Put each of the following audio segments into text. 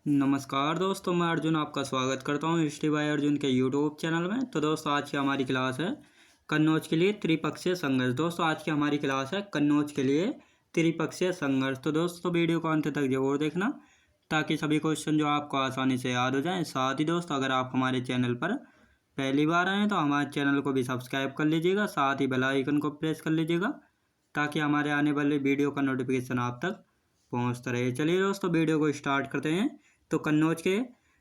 नमस्कार दोस्तों, मैं अर्जुन आपका स्वागत करता हूँ हिस्ट्री बाय अर्जुन के यूट्यूब चैनल में। तो दोस्तों आज की हमारी क्लास है कन्नौज के लिए त्रिपक्षीय संघर्ष। दोस्तों आज की हमारी क्लास है कन्नौज के लिए त्रिपक्षीय संघर्ष। तो दोस्तों वीडियो को अंत तक जरूर देखना ताकि सभी क्वेश्चन जो आपको आसानी से याद हो जाएं। साथ ही दोस्तों अगर आप हमारे चैनल पर पहली बार आए तो हमारे चैनल को भी सब्सक्राइब कर लीजिएगा, साथ ही बेल आइकन को प्रेस कर लीजिएगा ताकि हमारे आने वाले वीडियो का नोटिफिकेशन आप तक पहुँचता रहे। चलिए दोस्तों वीडियो को स्टार्ट करते हैं। तो कन्नौज के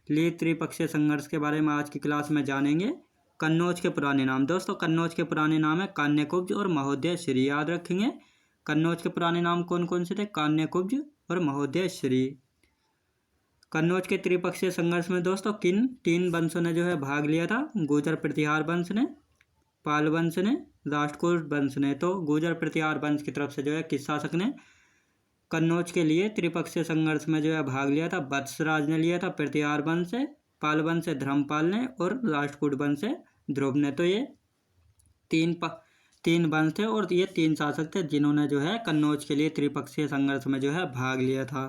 लिए त्रिपक्षीय संघर्ष के बारे में आज की क्लास में जानेंगे। कन्नौज के पुराने नाम। दोस्तों कन्नौज के पुराने नाम है कान्यकुब्ज और महोदय श्री। याद रखेंगे कन्नौज के पुराने नाम कौन कौन से थे? कान्यकुब्ज और महोदय श्री। कन्नौज के त्रिपक्षीय संघर्ष में दोस्तों किन तीन वंशों ने जो है भाग लिया था? गुर्जर प्रतिहार वंश ने, पाल वंश ने, राष्ट्रकूट वंश ने। तो गुर्जर प्रतिहार वंश की तरफ से जो है किस शासक ने कन्नौज के लिए त्रिपक्षीय संघर्ष में जो है भाग लिया था? वत्सराज ने लिया था प्रतिहार वंश से, पाल वंश से धर्मपाल ने और राष्ट्रकूट वंश से ध्रुव ने। तो ये तीन वंश थे और ये तीन शासक थे जिन्होंने जो है कन्नौज के लिए त्रिपक्षीय संघर्ष में जो है भाग लिया था।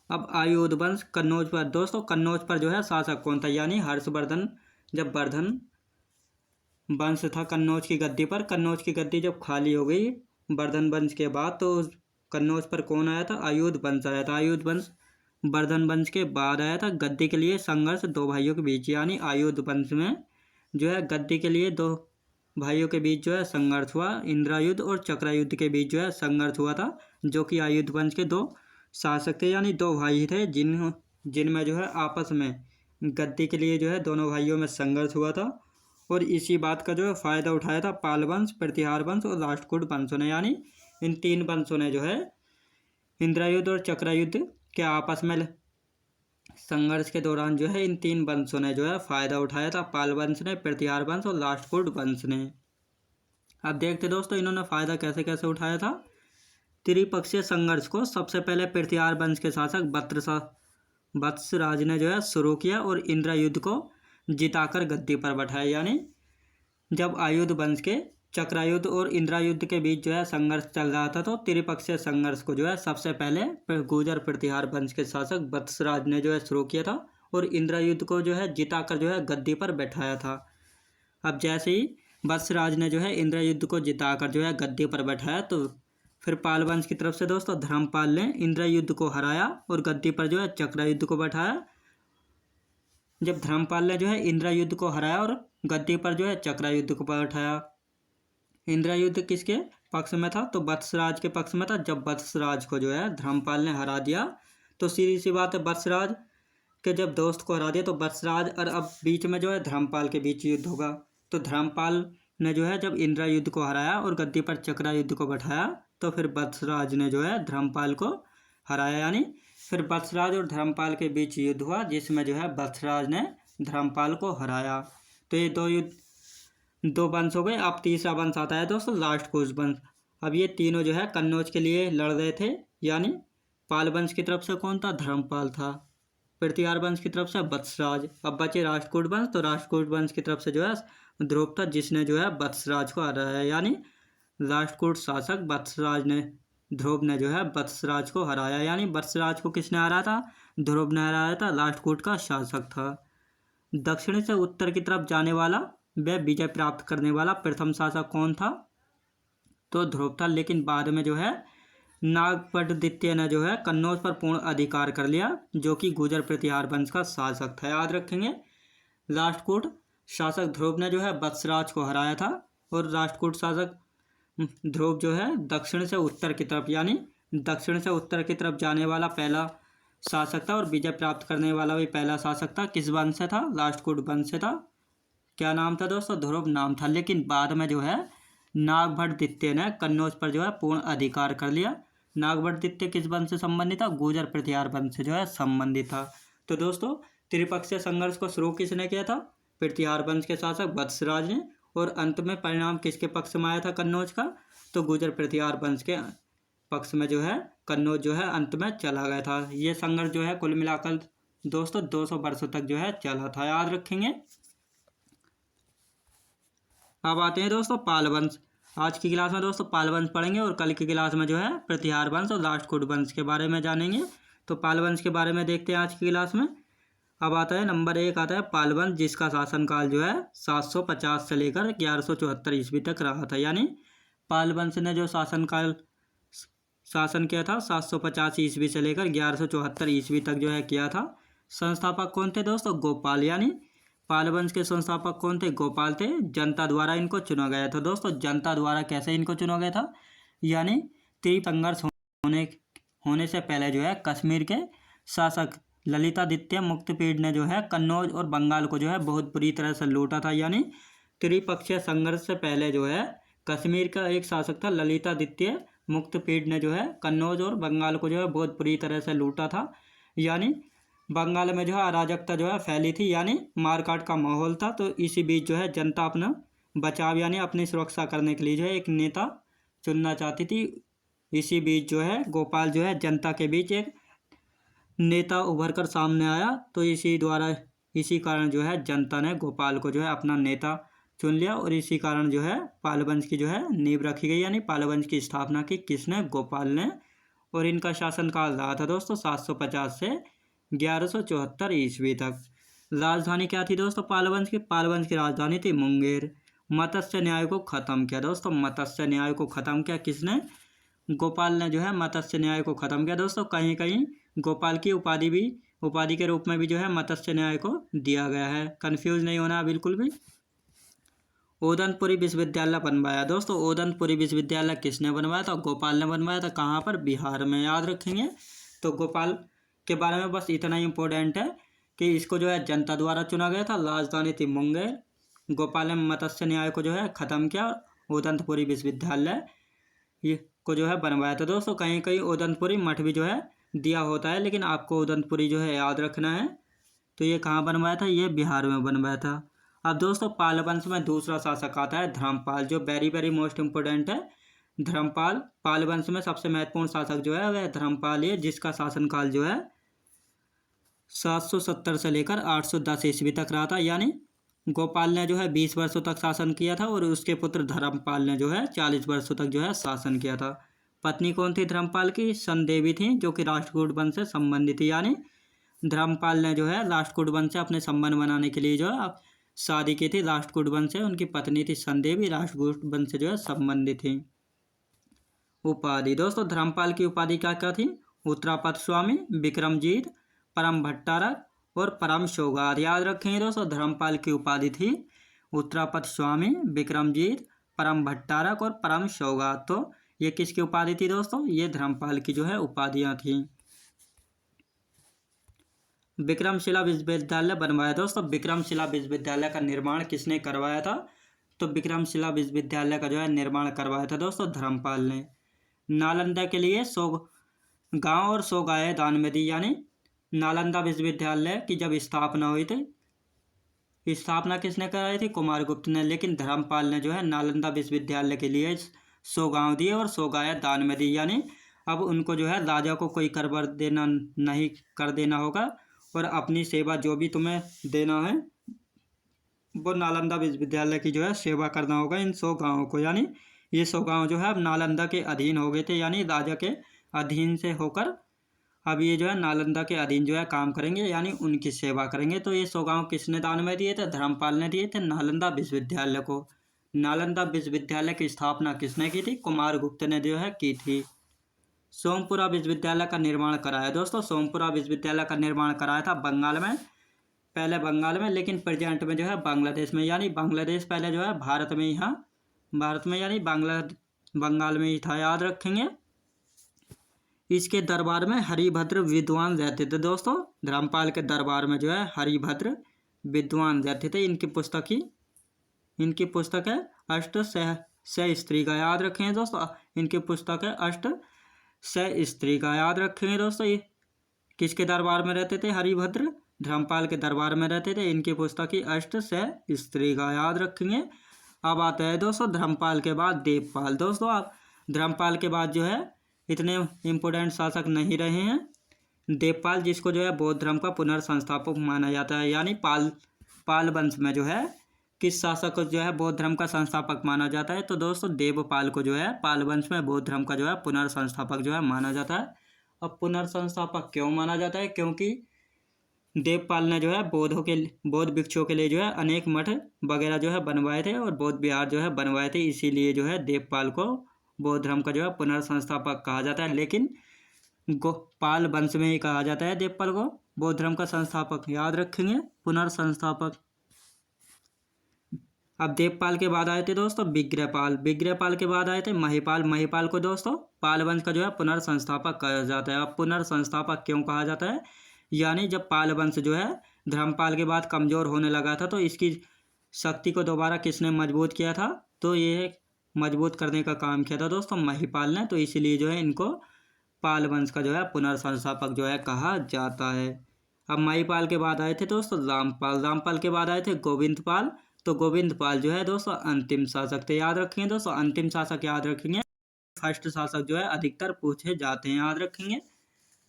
अब आयुध वंश कन्नौज पर। दोस्तों कन्नौज पर जो है शासक कौन था? यानी हर्षवर्धन। जब वर्धन वंश था कन्नौज की गद्दी पर, कन्नौज की गद्दी जब खाली हो गई वर्धन वंश के बाद तो कन्नौज पर कौन आया था? आयुध वंश आया था। आयुध वंश वर्धन वंश के बाद आया था। गद्दी के लिए संघर्ष दो भाइयों के बीच, यानी आयुध वंश में जो है गद्दी के लिए दो भाइयों के बीच जो है संघर्ष हुआ। इंद्रायुध और चक्रायुध के बीच जो है संघर्ष हुआ था, जो कि आयुध वंश के दो शासक थे, यानी दो भाई थे जिनमें जो है आपस में गद्दी के लिए जो है दोनों भाइयों में संघर्ष हुआ था। और इसी बात का जो है फ़ायदा उठाया था पाल वंश, प्रतिहार वंश और राष्ट्रकूट वंशों ने। यानी इन तीन वंशों ने जो है इंद्रायुध और चक्रायुध के आपस में संघर्ष के दौरान जो है इन तीन वंशों ने जो है फ़ायदा उठाया था। पाल वंश ने, प्रतिहार वंश और राष्ट्रकूट वंश ने। अब देखते दोस्तों इन्होंने फ़ायदा कैसे कैसे उठाया था त्रिपक्षीय संघर्ष को। सबसे पहले प्रतिहार वंश के शासक वत्सराज ने जो है शुरू किया और इंद्रायुध को जिताकर गद्दी पर बैठाया। यानी जब आयुध वंश के चक्रायुध और इंद्रायुध के बीच जो है संघर्ष चल रहा था तो त्रिपक्षीय संघर्ष को जो है सबसे पहले गुर्जर प्रतिहार वंश के शासक वत्सराज ने जो है शुरू किया था और इंद्रायुध को जो है जिताकर जो है गद्दी पर बैठाया था। अब जैसे ही वत्सराज ने जो है इंद्रायुध को जिताकर जो है गद्दी पर बैठाया तो फिर पाल वंश की तरफ से दोस्तों धर्मपाल ने इंद्रायुध को हराया और गद्दी पर जो है चक्रायुध को बैठाया। जब धर्मपाल ने जो है इंद्रायुध को हराया और गद्दी पर जो है चक्रायुध को बैठाया। इंद्रायुध किसके पक्ष में था? तो वत्सराज के पक्ष में था। जब वत्सराज को जो है धर्मपाल ने हरा दिया तो सीधी सी बात है वत्सराज के जब दोस्त को हरा दिया तो वत्सराज और अब बीच में जो है धर्मपाल के बीच युद्ध होगा। तो धर्मपाल ने जो है जब इंद्रायुध को हराया और गद्दी पर चक्रायुध को बैठाया तो फिर वत्सराज ने जो है धर्मपाल को हराया। यानी फिर वत्सराज और धर्मपाल के बीच युद्ध हुआ जिसमें जो है वत्सराज ने धर्मपाल को हराया। तो ये दो वंश हो गए। अब तीसरा वंश आता है दोस्तों राष्ट्रकूट वंश। अब ये तीनों जो है कन्नौज के लिए लड़ रहे थे। यानी पाल वंश की तरफ से कौन था? धर्मपाल था। प्रतिहार वंश की तरफ से वत्सराज। अब बचे राष्ट्रकूट वंश। तो राष्ट्रकूट वंश की तरफ से जो है ध्रुव था जिसने जो है वत्सराज को हराया। यानी राष्ट्रकूट शासक वत्सराज ने, ध्रुव ने जो है वत्सराज को हराया। यानी वत्सराज को किसने हराया था? ध्रुव ने हराया था। राष्ट्रकूट का शासक था। दक्षिण से उत्तर की तरफ जाने वाला वह विजय प्राप्त करने वाला प्रथम शासक कौन था? तो ध्रुव था। लेकिन बाद में जो है नागपट द्वितीय ने जो है कन्नौज पर पूर्ण अधिकार कर लिया, जो कि गुर्जर प्रतिहार वंश का शासक था। याद रखेंगे राष्ट्रकूट शासक ध्रुव ने जो है वत्सराज को हराया था और राष्ट्रकूट शासक ध्रुव जो है दक्षिण से उत्तर की तरफ, यानी दक्षिण से उत्तर की तरफ जाने वाला पहला शासक था और विजय प्राप्त करने वाला भी पहला शासक था। किस वंश से था? राष्ट्रकूट वंश से था। क्या नाम था दोस्तों? ध्रुव नाम था। लेकिन बाद में जो है नागभट्ट द्वितीय ने कन्नौज पर जो है पूर्ण अधिकार कर लिया। नागभट्ट द्वितीय किस वंश से संबंधित था? गुर्जर प्रतिहार वंश से जो है संबंधित था। तो दोस्तों त्रिपक्षीय संघर्ष को शुरू किसने किया था? प्रतिहार वंश के शासक वत्सराज ने। और अंत में परिणाम किसके पक्ष में आया था कन्नौज का? तो गुर्जर प्रतिहार वंश के पक्ष में जो है कन्नौज जो है अंत में चला गया था। ये संघर्ष जो है कुल मिलाकर दोस्तों 200 वर्षों तक जो है चला था। याद रखेंगे। अब आते हैं दोस्तों पाल वंश। आज की क्लास में दोस्तों पाल वंश पढ़ेंगे और कल की क्लास में जो है प्रतिहार वंश और राष्ट्रकूट वंश के बारे में जानेंगे। तो पाल वंश के बारे में देखते हैं आज की क्लास में। अब आता है नंबर 1 आता है पाल वंश, जिसका शासनकाल जो है 750 से लेकर 1174 ईस्वी तक रहा था। यानी पाल वंश ने जो शासन किया था 750 ईस्वी से लेकर 1174 ईस्वी तक जो है किया था। संस्थापक कौन थे दोस्तों? गोपाल। यानी पाल वंश के संस्थापक कौन थे? गोपाल थे। जनता द्वारा इनको चुना गया था। दोस्तों जनता द्वारा कैसे इनको चुना गया था? यानी त्रिप संघर्ष होने से पहले जो है कश्मीर के शासक ललितादित्य मुक्तपीड़ ने जो है कन्नौज और बंगाल को जो है बहुत बुरी तरह से लूटा था। यानी त्रिपक्षीय संघर्ष से पहले जो है कश्मीर का एक शासक था ललितादित्य मुक्तपीड़ ने जो है कन्नौज और बंगाल को जो है बहुत बुरी तरह से लूटा था। यानी बंगाल में जो है अराजकता जो है फैली थी, यानी मारकाट का माहौल था। तो इसी बीच जो है जनता अपना बचाव यानी अपनी सुरक्षा करने के लिए जो है एक नेता चुनना चाहती थी। इसी बीच जो है गोपाल जो है जनता के बीच एक नेता उभर कर सामने आया। तो इसी कारण जो है जनता ने गोपाल को जो है अपना नेता चुन लिया और इसी कारण जो है पाल वंश की जो है नींव रखी गई। यानी पाल वंश की स्थापना की किसने? गोपाल ने। और इनका शासनकाल रहा था दोस्तों 750 से 1174 ईस्वी तक। राजधानी क्या थी दोस्तों पाल वंश की? पाल वंश की राजधानी थी मुंगेर। मत्स्य न्याय को खत्म किया दोस्तों, मत्स्य न्याय को खत्म किया किसने? गोपाल ने जो है मत्स्य न्याय को खत्म किया। दोस्तों कहीं कहीं गोपाल की उपाधि के रूप में भी जो है मत्स्य न्याय को दिया गया है, कंफ्यूज नहीं होना बिल्कुल भी। ओदनपुरी विश्वविद्यालय बनवाया दोस्तों, ओदनपुरी विश्वविद्यालय किसने बनवाया था? गोपाल ने बनवाया था। कहाँ पर? बिहार में। याद रखेंगे। तो गोपाल के बारे में बस इतना ही इम्पोर्टेंट है कि इसको जो है जनता द्वारा चुना गया था, राजधानी थी मुंगेर। गोपाल ने मत्स्य न्याय को जो है ख़त्म किया, ओदनपुरी विश्वविद्यालय ये को जो है बनवाया था। दोस्तों कहीं कहीं ओदनपुरी मठ भी जो है दिया होता है, लेकिन आपको ओदनपुरी जो है याद रखना है। तो ये कहाँ बनवाया था? ये बिहार में बनवाया था। अब दोस्तों पाल वंश में दूसरा शासक आता है धर्मपाल, जो वेरी वेरी मोस्ट इम्पोर्टेंट है। धर्मपाल पाल वंश में सबसे महत्वपूर्ण शासक जो है वह धर्मपाल है, जिसका शासनकाल जो है 770 से लेकर 810 ईस्वी तक रहा था। यानी गोपाल ने जो है 20 वर्षों तक शासन किया था और उसके पुत्र धर्मपाल ने जो है 40 वर्षों तक जो है शासन किया था। पत्नी कौन थी धर्मपाल की? संदेवी थी, जो कि राष्ट्रकूट वंश से संबंधित थी। यानी धर्मपाल ने जो है राष्ट्रकूट वंश से अपने संबंध बनाने के लिए जो है शादी की थी राष्ट्रकूट वंश से। उनकी पत्नी थी संदेवी, राष्ट्रकूट वंश से जो है संबंधित थी। उपाधि दोस्तों धर्मपाल की उपाधि क्या क्या थी? उत्तरापद स्वामी, विक्रमजीत, परम भट्टारक और परम सौगात। याद रखेंगे दोस्तों धर्मपाल की उपाधि थी उत्तरापद स्वामी, विक्रमजीत, परम भट्टारक और परम सौगात। तो ये किसकी उपाधि थी दोस्तों? ये धर्मपाल की जो है उपाधियां थी। विक्रमशिला विश्वविद्यालय बनवाया दोस्तों, विक्रमशिला विश्वविद्यालय का निर्माण किसने करवाया था? तो विक्रमशिला विश्वविद्यालय का जो है निर्माण करवाया था दोस्तों धर्मपाल ने। नालंदा के लिए 100 गाँव और 100 गायें दान में दी। यानी नालंदा विश्वविद्यालय की जब स्थापना हुई थी, स्थापना किसने कराई थी? कुमारगुप्त ने। लेकिन धर्मपाल ने जो है नालंदा विश्वविद्यालय के लिए 100 गाँव दिए और 100 गायें दान में दी। यानी अब उनको जो है राजा को कोई कर देना नहीं कर देना होगा और अपनी सेवा जो भी तुम्हें देना है वो नालंदा विश्वविद्यालय की जो है सेवा करना होगा इन 100 गाँवों को। यानी ये 100 गाँव जो है अब नालंदा के अधीन हो गए थे, यानी राजा के अधीन से होकर अब ये जो है नालंदा के अधीन जो है काम करेंगे, यानी उनकी सेवा करेंगे। तो ये 100 गाँव किसने दान में दिए थे? धर्मपाल ने दिए थे नालंदा विश्वविद्यालय को। नालंदा विश्वविद्यालय की स्थापना किसने की थी? कुमारगुप्त ने जो है की थी। सोमपुरा विश्वविद्यालय का निर्माण कराया दोस्तों, सोमपुरा विश्वविद्यालय का निर्माण कराया था बंगाल में, पहले बंगाल में, लेकिन प्रेजेंट में जो है बांग्लादेश में। यानी बांग्लादेश पहले जो है भारत में यानी बंगाल में ही था। याद रखेंगे। इसके दरबार में हरिभद्र विद्वान रहते थे दोस्तों, धर्मपाल के दरबार में जो है हरिभद्र विद्वान रहते थे। इनकी पुस्तक है अष्ट सहस्त्री का। याद रखेंगे दोस्तों, इनकी पुस्तक है अष्ट सहस्त्री का। याद रखेंगे दोस्तों। ये किसके दरबार में रहते थे? हरिभद्र धर्मपाल के दरबार में रहते थे। इनकी पुस्तक ही अष्ट सहस्त्री का। याद रखेंगे। अब आता है दोस्तों धर्मपाल के बाद देवपाल। दोस्तों आप धर्मपाल के बाद जो है इतने इम्पोर्टेंट शासक नहीं रहे हैं। देवपाल, जिसको जो है बौद्ध धर्म का पुनर्संस्थापक माना जाता है। यानी पाल वंश में जो है किस शासक को जो है बौद्ध धर्म का संस्थापक माना जाता है? तो दोस्तों देवपाल को जो है पाल वंश में बौद्ध धर्म का जो है पुनर्संस्थापक जो है माना जाता है। अब पुनर्संस्थापक क्यों माना जाता है? क्योंकि देवपाल ने जो है बौद्ध भिक्षुओं के लिए जो है अनेक मठ वगैरह जो है बनवाए थे और बौद्ध विहार जो है बनवाए थे, इसीलिए जो है देवपाल को बौद्ध धर्म का जो है पुनर्संस्थापक कहा जाता है। लेकिन पाल वंश में ही कहा जाता है देवपाल को बौद्ध धर्म का संस्थापक। याद रखेंगे पुनर्संस्थापक। अब देवपाल के बाद आए थे दोस्तों विग्रहपाल। विग्रहपाल के बाद आए थे महिपाल। महिपाल को दोस्तों पाल वंश का जो है पुनर्संस्थापक कहा जाता है। अब पुनर्संस्थापक क्यों कहा जाता है? यानी जब पाल वंश जो है धर्मपाल के बाद कमजोर होने लगा था तो इसकी शक्ति को दोबारा किसने मजबूत किया था? तो ये मजबूत करने का काम किया था दोस्तों महिपाल ने, तो इसीलिए जो है इनको पाल वंश का जो है पुनर्संस्थापक जो है कहा जाता है। अब महिपाल के बाद आए थे दोस्तों रामपाल। रामपाल के बाद आए थे गोविंदपाल। तो गोविंदपाल जो है दोस्तों अंतिम शासक थे। याद रखेंगे दोस्तों अंतिम शासक याद रखेंगे। फर्स्ट शासक जो है अधिकतर पूछे जाते हैं, याद रखेंगे।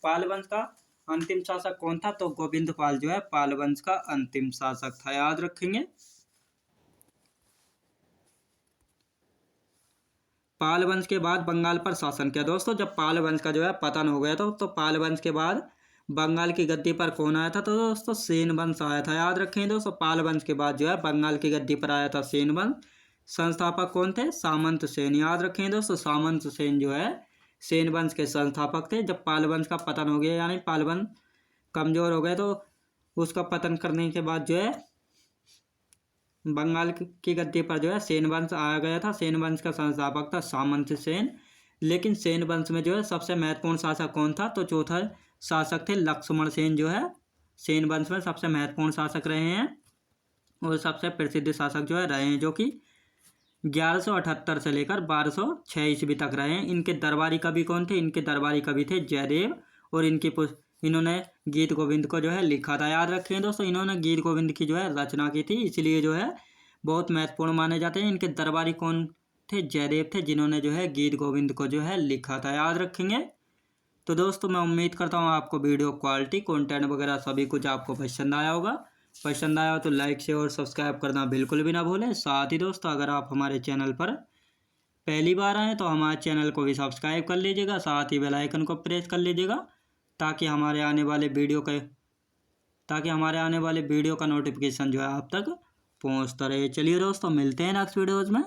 पाल वंश का अंतिम शासक कौन था? तो गोविंदपाल जो है पाल वंश का अंतिम शासक था, याद रखेंगे। पाल वंश के बाद बंगाल पर शासन किया दोस्तों। जब पाल वंश का जो है पतन हो गया तो पाल वंश के बाद बंगाल की गद्दी पर कौन आया था? तो दोस्तों सेन वंश आया था, याद रखें दोस्तों। पाल वंश के बाद जो है बंगाल की गद्दी पर आया था सेन वंश। संस्थापक कौन थे? सामंत सेन। याद रखें दोस्तों सामंत सेन जो है सेन वंश के संस्थापक थे। जब पाल वंश का पतन हो गया यानी पाल वंश कमजोर हो गए तो उसका पतन करने के बाद जो है बंगाल की गद्दी पर जो है सेन वंश आ गया था। सेन वंश का संस्थापक था सामंत सेन। लेकिन सेन वंश में जो है सबसे महत्वपूर्ण शासक कौन था? तो चौथा शासक थे लक्ष्मण सेन, जो है सेन वंश में सबसे महत्वपूर्ण शासक रहे हैं और सबसे प्रसिद्ध शासक जो है रहे हैं, जो कि 1178 से लेकर 1206 ईस्वी तक रहे हैं। इनके दरबारी कवि कौन थे? इनके दरबारी कवि थे जयदेव और इन्होंने गीत गोविंद को जो है लिखा था। याद रखें दोस्तों इन्होंने गीत गोविंद की जो है रचना की थी, इसलिए जो है बहुत महत्वपूर्ण माने जाते हैं। इनके दरबारी कौन थे? जयदेव थे, जिन्होंने जो है गीत गोविंद को जो है लिखा था, याद रखेंगे। तो दोस्तों मैं उम्मीद करता हूँ आपको वीडियो क्वालिटी कंटेंट वगैरह सभी कुछ आपको पसंद आया होगा। पसंद आया हो तो लाइक शेयर और सब्सक्राइब करना बिल्कुल भी ना भूलें। साथ ही दोस्तों अगर आप हमारे चैनल पर पहली बार आएँ तो हमारे चैनल को भी सब्सक्राइब कर लीजिएगा, साथ ही बेल आइकन को प्रेस कर लीजिएगा ताकि हमारे आने वाले वीडियो का नोटिफिकेशन जो है आप तक पहुँचता रहे। चलिए दोस्तों मिलते हैं नेक्स्ट वीडियोज़ में।